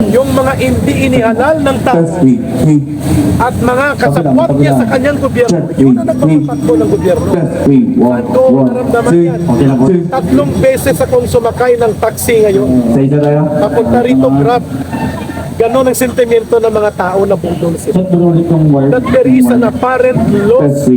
yung mga hindi inihalal ng tao at mga kasabwat niya sa kanyang gobyerno, yun ang nagpapatakbo ng gobyerno. Saan ko naramdaman yan? 3 beses akong sumakay ng taxi ngayon. Papunta rito, Grab. Ganon ang sentimento ng mga tao na bundol sila. That there is an apparent loss,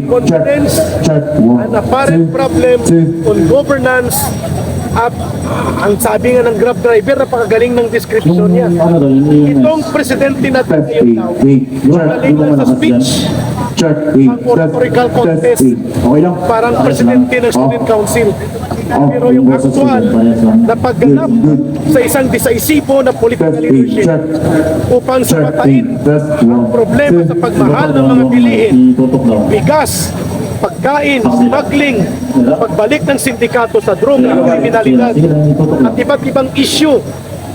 confidence, an apparent problem on governance, at ang sabi nga ng Grab driver, napakagaling ng description niya. Itong presidente natin ngayon daw, magaling na sa speech, ang oratorical contest, parang presidente ng student council. Pero yung actual na pagganap sa isang decisibo na political leadership upang sumatain ang problema sa pagmahal ng mga bilihin, bigas, pagkain, smuggling, pagbalik ng sindikato sa droga at kriminalidad, at iba't ibang issue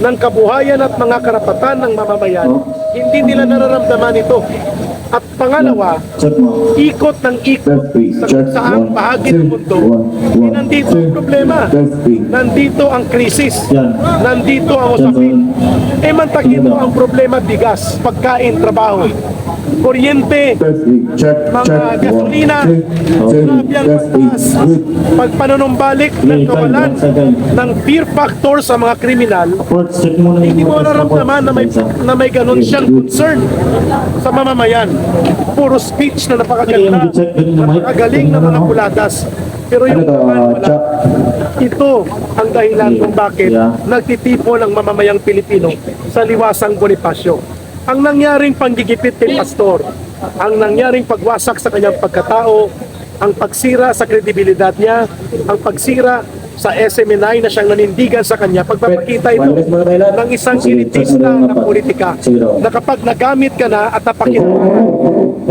ng kabuhayan at mga karapatan ng mamamayan, hindi nila nararamdaman ito. At pangalawa, ikot ng ikot sa saang bahagi ng mundo, nandito ang problema, nandito ang krisis, nandito ang usapin. Mantakin mo ang problema: bigas, pagkain, trabaho, kuryente, mga gasolina, grabe ang pagtaas, pagpanunumbalik ng kawalan ng fear factor sa mga kriminal. Hindi mo nararamdaman na may ganun siyang concern sa mamamayan. Puro speech na napakaganda, napakagaling na mga puladas, pero yung naman wala. Ito ang dahilan kung bakit nagtitipon ang mamamayang Pilipino sa liwasang Bonifacio. Ang nangyaring panggigipit kay pastor, ang nangyaring pagwasak sa kanyang pagkatao, ang pagsira sa kredibilidad niya, ang pagsira sa SMNI na siyang nanindigan sa kanya, pagpapakita ito ng isang elitista na politika na kapag nagamit ka na at napakita,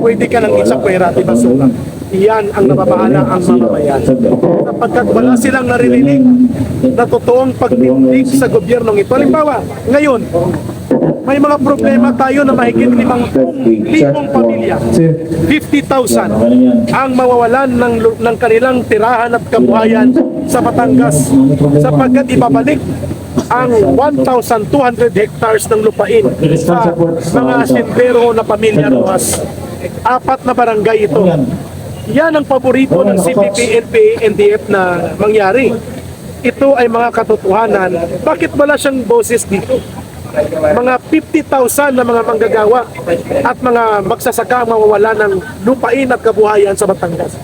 pwede ka nang isakwera at ibasura. Iyan ang nababahala ang mamamayan. Sapagkat wala silang naririnig na totoong pagnindig sa gobyernong ito. Halimbawa, ngayon, may mga problema tayo na mahigit 50,000 pamilya. 50,000 ang mawawalan ng kanilang tirahan at kabuhayan sa Batangas sapagkat ibabalik ang 1,200 hectares ng lupain sa mga asindero na pamilya Rojas. 4 na barangay ito. Yan ang paborito ng CPP, NPA, NDF na mangyari. Ito ay mga katotohanan. Bakit wala siyang boses dito? Mga 50,000 na mga manggagawa at mga magsasaka mawawala ng lupain at kabuhayan sa Batangas.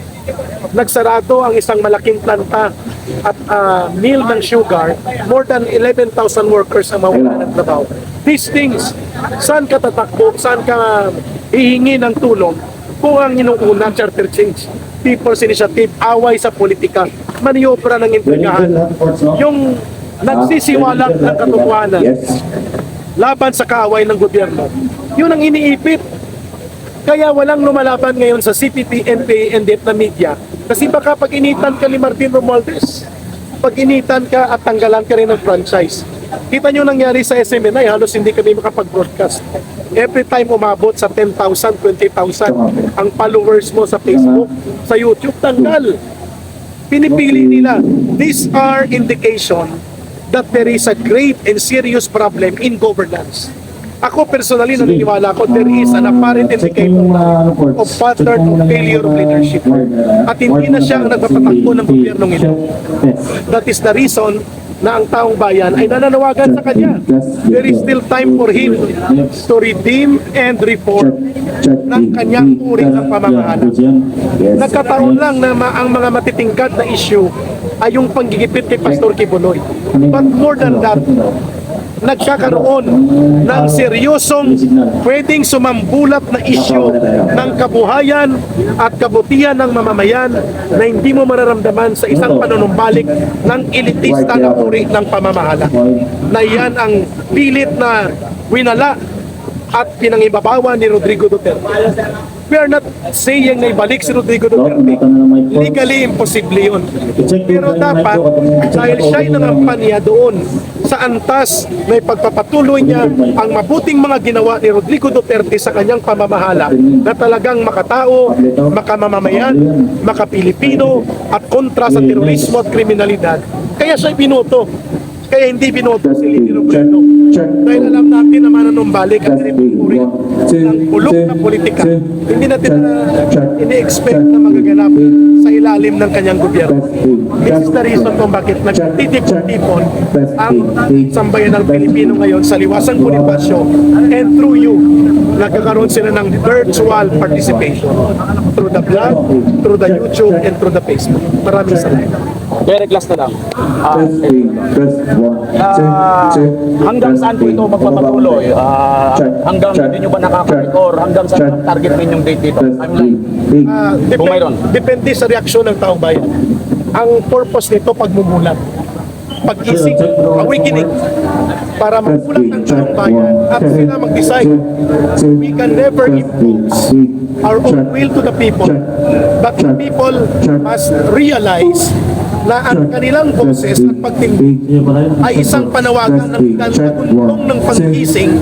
Nagsarado ang isang malaking planta at mill ng sugar. More than 11,000 workers ang mawawala ng trabaho. These things, saan ka tatakbo, saan ka hihingi ng tulong kung ang inuuna charter change, people's initiative, away sa politika, maniobra ng intrigahan, yung nagsisiwalang ng katotohanan laban sa kaaway ng gobyerno, yun ang iniipit. Kaya walang lumalaban ngayon sa CPP, NPA, NDF na media, kasi baka pag-initan ka ni Martin Romualdez, pag-initan ka at tanggalan ka rin ng franchise. Kita nyo nangyari sa SMNI, halos hindi kami makapag-broadcast. Every time umabot sa 10,000, 20,000 ang followers mo sa Facebook, sa YouTube, tanggal. Pinipili nila. These are indication that there is a grave and serious problem in governance. Ako personally naniniwala ko there is an apparent indicator of pattern of failure of leadership. At hindi na siya ang nagpapatakbo ng gobyernong ito. That is the reason na ang taong bayan ay nananawagan sa kanya. There is still time for him to redeem and reform ng kanyang uri ng pamamahala. Nagkataon lang na ang mga matitingkad na issue ay yung panggigipit kay Pastor Kibuloy. But more than that, nagkakaroon ng seryosong pwedeng sumambulat na isyu ng kabuhayan at kabutihan ng mamamayan na hindi mo mararamdaman sa isang panunumbalik ng elitista na uri ng pamamahala. Na yan ang pilit na winala at pinangibabawan ni Rodrigo Duterte. We are not saying na ibalik si Rodrigo Duterte. Legally imposible yun. Pero dapat, dahil siya'y nangampanya doon sa antas na ipagpapatuloy niya ang mabuting mga ginawa ni Rodrigo Duterte sa kanyang pamamahala na talagang makatao, makamamamayan, makapilipino at kontra sa terorismo at kriminalidad. Kaya siya'y binoto. Kaya hindi binoto si Lini Check. Robredo. Check. Dahil alam natin na mananumbalik at Testing. pinupuri ng bulok na politika. Hindi natin ini-expect na magaganap sa ilalim ng kanyang gobyerno. This is the reason kung bakit nagtitipon ang sambayan ng Pilipino ngayon sa liwasang Bonifacio, and through you, nagkakaroon sila ng virtual participation through the blog, through the YouTube, and through the Facebook. Maraming salamat. Very last na lang. Hanggang Saan po ito magpapatuloy? Hanggang hindi nyo ba nakaka-record? Hanggang saan ang target ninyong date dito? Timeline? Kung mayroon. Depende sa reaksyon ng taong bayan. Ang purpose nito, pagmumulat, pag-isip, awakening, para magulat ng taong bayan at sila mag-decide. We can never impose our own will to the people, but the people must realize na ang kanilang boses at pagtindig ay isang panawagan ng pagtuntong ng pag-ising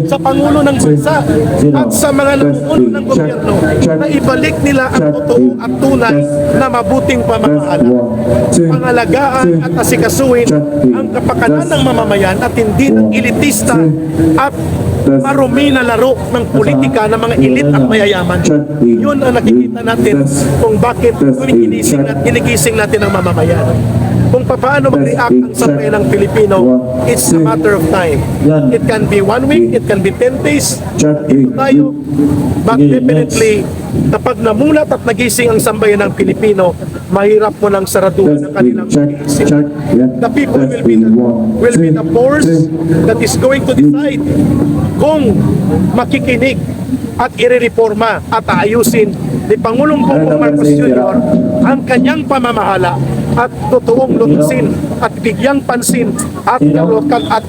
sa Pangulo ng Bansa at sa mga namumuno ng gobyerno na ibalik nila ang totoo at tunay na mabuting pamamahala. Pangalagaan at asikasuhin ang kapakanan ng mamamayan at hindi ng elitista at marumi na laro ng politika ng mga elit at mayayaman. Yun ang nakikita natin kung bakit ginigising natin ang mamamayan. Kung paano mag-react ang sambayan ng Pilipino, it's a matter of time. It can be 1 week, it can be 10 days, dito tayo. But definitely, kapag namulat at nagising ang sambayan ng Pilipino, mahirap mo lang saraduhan ang kanilang pag-iisip. The people will be the force that is going to decide kung makikinig at irereforma at aayusin ni Pangulong Bongbong Marcos Jr. ang kanyang pamamahala at totoong lutusin at bigyang pansin at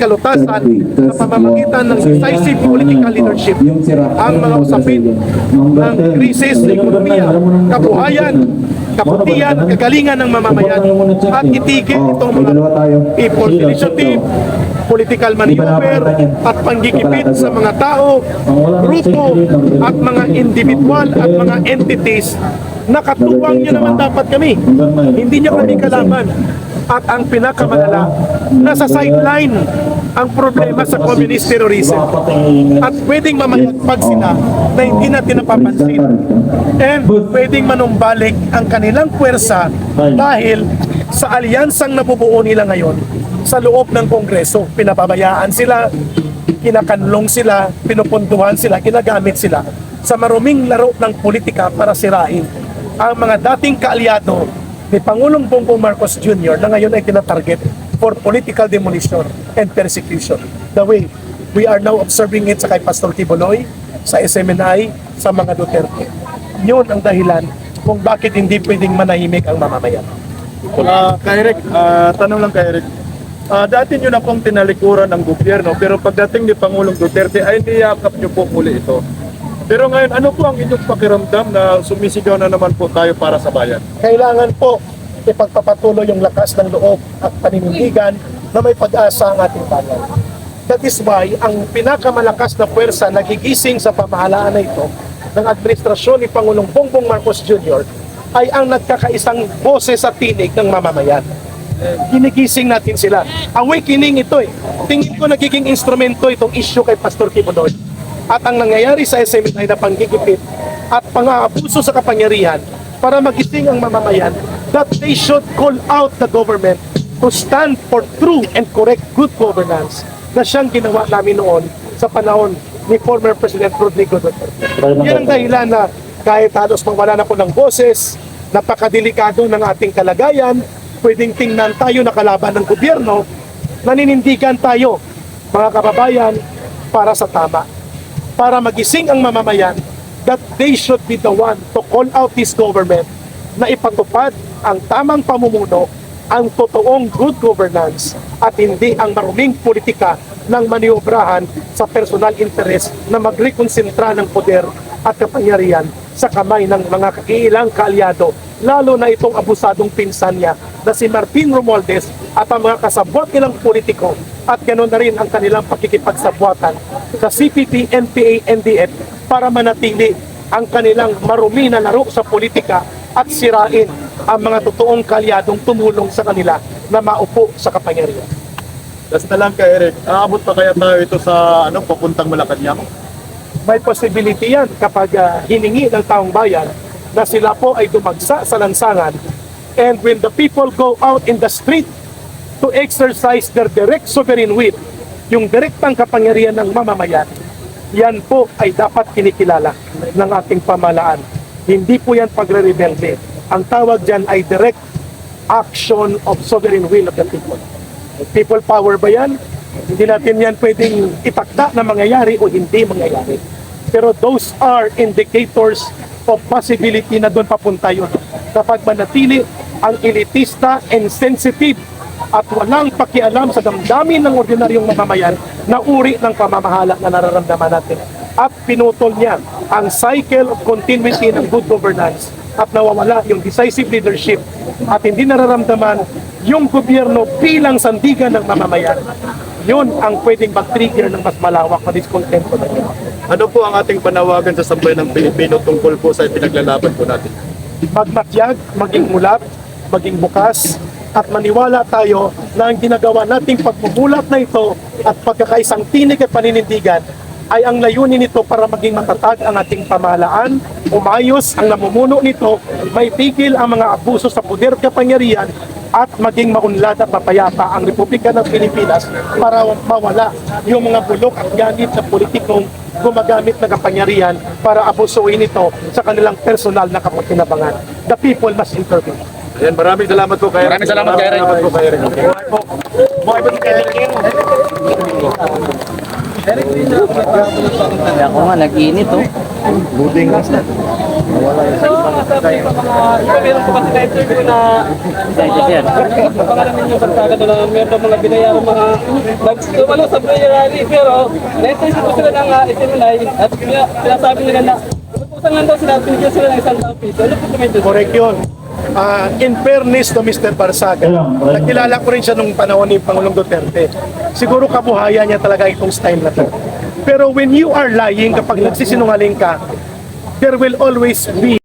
kalutasan sa pamamagitan ng decisive political leadership ang mga usapin ng krisis sa ekonomiya, kabuhayan, kaputihan at kagalingan ng mamamayan at itigil itong mga people initiative, political maneuver at panggigipit sa mga tao, grupo at mga individual at mga entities na katuwang nyo naman dapat kami. Hindi nyo kami kalaban. At ang pinakamalala, nasa sideline ang problema sa communist terrorism. At pwedeng mamayagpag sila na hindi natin napapansin. And pwedeng manumbalik ang kanilang puwersa dahil sa alyansang nabubuo nila ngayon sa loob ng Kongreso. Pinapabayaan sila, kinakanlong sila, pinupuntuhan sila, ginagamit sila sa maruming laro ng politika para sirain ang mga dating kaalyado ni Pangulong Bongbong Marcos Jr. na ngayon ay tinatarget for political demolition and persecution. The way we are now observing it sa kay Pastor Tibuloy, sa SMNI, sa mga Duterte. Yun ang dahilan kung bakit hindi pwedeng manahimik ang mamamayan. Eric, tanong lang kay Eric. Dati nyo na pong tinalikuran ng gobyerno, pero pagdating ni Pangulong Duterte ay niyakap nyo po muli ito. Pero ngayon, ano po ang inyong pakiramdam na sumisigaw na naman po tayo para sa bayan? Kailangan po ipagpapatuloy yung lakas ng loob at paninindigan na may pag-asa ang ating bayan. That is why ang pinakamalakas na puwersa nagigising sa pamahalaan na ito ng administrasyon ni Pangulong Bongbong Marcos Jr. ay ang nagkakaisang boses at tinig ng mamamayan. Ginigising natin sila. Awakening ito eh. Tingin ko nagiging instrumento itong issue kay Pastor Tibuloy. At ang nangyayari sa SMNI na panggigipit at pang-aabuso sa kapangyarihan para magising ang mamamayan that they should call out the government to stand for true and correct good governance na siyang ginawa namin noon sa panahon ni former President Rodrigo Duterte. Yan ang dahilan na kahit halos mawala na po ng boses, napakadelikado ng ating kalagayan, pwedeng tingnan tayo na kalaban ng gobyerno, naninindigan tayo, mga kababayan, para sa tama. Para magising ang mamamayan that they should be the one to call out this government na ipatupad ang tamang pamumuno, ang totoong good governance at hindi ang maruming politika ng maniobrahan sa personal interest na magrekonsentra ng poder at kapangyarihan sa kamay ng mga ilang kaalyado, lalo na itong abusadong pinsan niya na si Martin Romualdez at ang mga kasabwat nilang politiko at ganoon na rin ang kanilang pakikipagsabwatan sa CPP, NPA, NDF para manatili ang kanilang marumi na laro sa politika at sirain ang mga totoong kaalyadong tumulong sa kanila na maupo sa kapangyarihan. Last na lang kay Eric, aabot pa kaya tayo ito sa papuntang Malacanang? May possibility yan kapag hiningi ng taong bayan na sila po ay dumagsa sa lansangan, and when the people go out in the street to exercise their direct sovereign will, yung direktang kapangyarihan ng mamamayan, yan po ay dapat kinikilala ng ating pamahalaan. Hindi po yan pagre-rebelde. Ang tawag dyan ay direct action of sovereign will of the people. People power ba yan? Hindi natin yan pwedeng itakda na mangyayari o hindi mangyayari. Pero those are indicators of possibility na doon papunta yun. Kapag manatili ang elitista and sensitive at walang pakialam sa damdamin ng ordinaryong mamamayan na uri ng pamamahala na nararamdaman natin. At pinutol niya ang cycle of continuity ng good governance at nawawala yung decisive leadership at hindi nararamdaman yung gobyerno bilang sandigan ng mamamayan. Yun ang pwedeng mag-trigger ng mas malawak na discontento na yun. Ano po ang ating panawagan sa sambayan ng Pilipino tungkol po sa pinaglalaban po natin? Magmatyag, maging mulat, maging bukas, at maniwala tayo na ang ginagawa nating pagmumulat na ito at pagkakaisang tinig at paninindigan ay ang layunin nito para maging matatag ang ating pamahalaan, umayos ang namumuno nito, may tigil ang mga abuso sa poder at kapangyarihan, at maging maunlad at mapayapa ang Republika ng Pilipinas para mawala yung mga bulok at ganit sa politikong gumagamit ng kapangyarihan para abusuin ito sa kanilang personal na kapakinabangan. The people must intervene. Ayan, maraming salamat po kay Eric. Maraming salamat kay Eric. Salamat po kay Eric. Buhay po kay Eric. Ako nga, nag-init oh. Meron po kasi na-interview na pangalan ninyo sa taga na meron mga binayang mga nagtumalo sa prayer rally, pero na-interview po sila ng itinulay at pinasabi nila na pupusan lang daw sila, pinigyan sila ng ₱1,000. Ano po tumito? Correct yun. In fairness to Mr. Barsaga, nakilala ko rin siya nung panahon ni Pangulong Duterte. Siguro kabuhayan niya talaga itong style na to. Pero when you are lying, kapag nagsisinungaling ka, there will always be